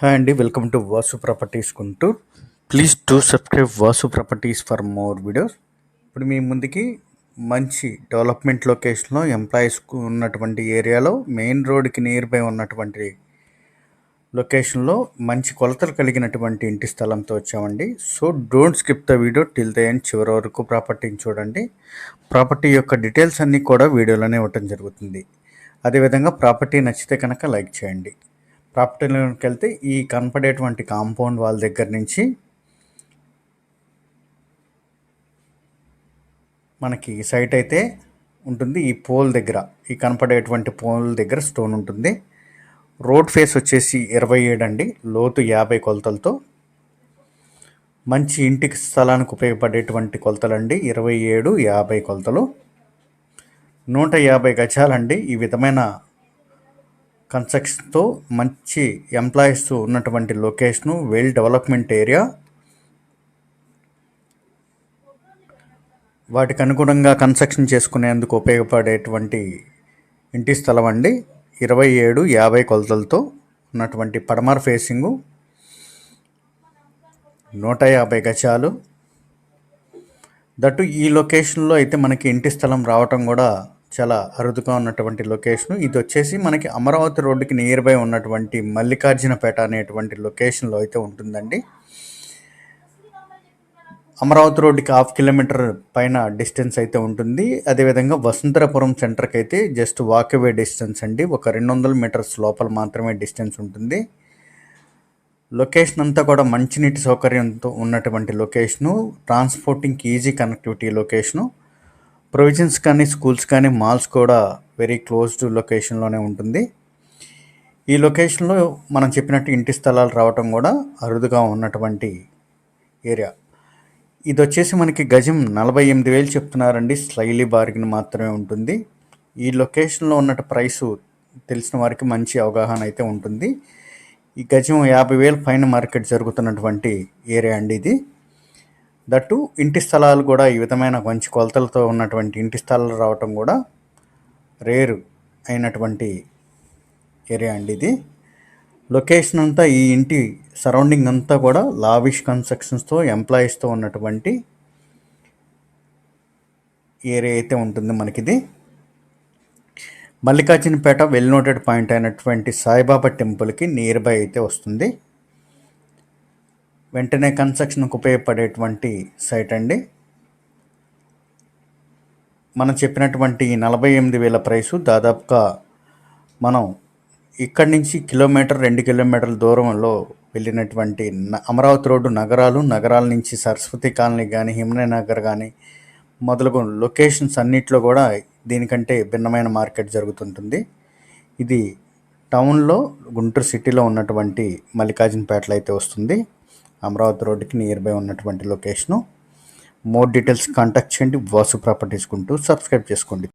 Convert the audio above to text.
Hi అండి, welcome to Vasu properties Guntur. Please to subscribe Vasu properties for more videos. ఇప్పుడు మీ ముందుకి మంచి డెవలప్మెంట్ లొకేషన్లో ఎంప్లాయీస్కు ఉన్నటువంటి ఏరియాలో మెయిన్ రోడ్కి నియర్ బై ఉన్నటువంటి లొకేషన్లో మంచి కొలతలు కలిగినటువంటి ఇంటి స్థలంతో వచ్చామండి. So don't skip the video till the end, చివరి వరకు ప్రాపర్టీని చూడండి. ప్రాపర్టీ యొక్క డీటెయిల్స్ అన్నీ కూడా వీడియోలోనే ఇవ్వటం జరుగుతుంది. అదేవిధంగా ప్రాపర్టీ నచ్చితే కనుక లైక్ చేయండి. ప్రాపర్టీలోకి వెళ్తే ఈ కనపడేటువంటి కాంపౌండ్ వాల్ దగ్గర నుంచి మనకి సైట్ అయితే ఉంటుంది. ఈ పోల్ దగ్గర, ఈ కనపడేటువంటి పోల్ దగ్గర స్టోన్ ఉంటుంది. రోడ్ ఫేస్ వచ్చేసి 27 అండి, లోతు 50 కొలతలతో. మంచి ఇంటికి స్థలానికి ఉపయోగపడేటువంటి కొలతలండి. 27, 50 కొలతలు, 150 గజాలండి. ఈ విధమైన కన్స్ట్రక్షన్తో మంచి ఎంప్లాయీస్ ఉన్నటువంటి లొకేషను, వెల్ డెవలప్మెంట్ ఏరియా. వాటికి అనుగుణంగా కన్స్ట్రక్షన్ చేసుకునేందుకు ఉపయోగపడేటువంటి ఇంటి స్థలం అండి. 27, 50 కొలతలతో ఉన్నటువంటి పడమర ఫేసింగు, 150 గజాలు. దట్టు ఈ లొకేషన్లో అయితే మనకి ఇంటి స్థలం రావటం కూడా చాలా అరుదుగా ఉన్నటువంటి లొకేషను. ఇది వచ్చేసి మనకి అమరావతి రోడ్డుకి నియర్ బై ఉన్నటువంటి మల్లికార్జునపేట అనేటువంటి లొకేషన్లో అయితే ఉంటుందండి. అమరావతి రోడ్డుకి 1/2 కిలోమీటర్ పైన డిస్టెన్స్ అయితే ఉంటుంది. అదేవిధంగా వసుంధరాపురం సెంటర్కి అయితే జస్ట్ వాకవే డిస్టెన్స్ అండి, ఒక 200 మీటర్స్ లోపల మాత్రమే డిస్టెన్స్ ఉంటుంది. లొకేషన్ అంతా కూడా మంచినీటి సౌకర్యంతో ఉన్నటువంటి లొకేషను, ట్రాన్స్పోర్టింగ్కి ఈజీ కనెక్టివిటీ లొకేషను. ప్రొవిజన్స్ కానీ, స్కూల్స్ కానీ, మాల్స్ కూడా వెరీ క్లోజ్డ్ లొకేషన్లోనే ఉంటుంది. ఈ లొకేషన్లో మనం చెప్పినట్టు ఇంటి స్థలాలు రావటం కూడా అరుదుగా ఉన్నటువంటి ఏరియా. ఇది వచ్చేసి మనకి గజం 48,000 చెప్తున్నారండి. స్లైలీ బార్గిన్ మాత్రమే ఉంటుంది. ఈ లొకేషన్లో ఉన్నట్టు ప్రైసు తెలిసిన వారికి మంచి అవగాహన అయితే ఉంటుంది. ఈ గజం 50,000 పైన మార్కెట్ జరుగుతున్నటువంటి ఏరియా అండి ఇది. దట్టు ఇంటి స్థలాలు కూడా ఈ విధమైన మంచి కొలతలతో ఉన్నటువంటి ఇంటి స్థలాలు రావటం కూడా రేరు అయినటువంటి ఏరియా అండి ఇది. లొకేషన్ అంతా, ఈ ఇంటి సరౌండింగ్ అంతా కూడా లావిష్ కన్స్ట్రక్షన్స్తో, ఎంప్లాయీస్తో ఉన్నటువంటి ఏరియా అయితే ఉంటుంది మనకిది. మల్లికార్జునపేట వెల్ నోటెడ్ పాయింట్ అయినటువంటి సాయిబాబా టెంపుల్కి నియర్ బై అయితే వస్తుంది. వెంటనే కన్స్ట్రక్షన్కు ఉపయోగపడేటువంటి సైట్ అండి. మనం చెప్పినటువంటి 48,000 ప్రైసు దాదాపుగా మనం ఇక్కడి నుంచి 2 కిలోమీటర్ల దూరంలో వెళ్ళినటువంటి అమరావతి రోడ్డు నగరాల నుంచి సరస్వతి కాలనీ కానీ, హిమనీ నగర్ కానీ మొదలగు లొకేషన్స్ అన్నిట్లో కూడా దీనికంటే భిన్నమైన మార్కెట్ జరుగుతుంటుంది. ఇది టౌన్లో, గుంటూరు సిటీలో ఉన్నటువంటి మల్లికార్జునపేటలో అయితే వస్తుంది. అమరావతి రోడ్డుకి నియర్ బై ఉన్నటువంటి లొకేషను. మోర్ డీటెయిల్స్ కాంటాక్ట్ చేయండి. వాసు ప్రాపర్టీస్ గుంటూరు. సబ్స్క్రైబ్ చేసుకోండి.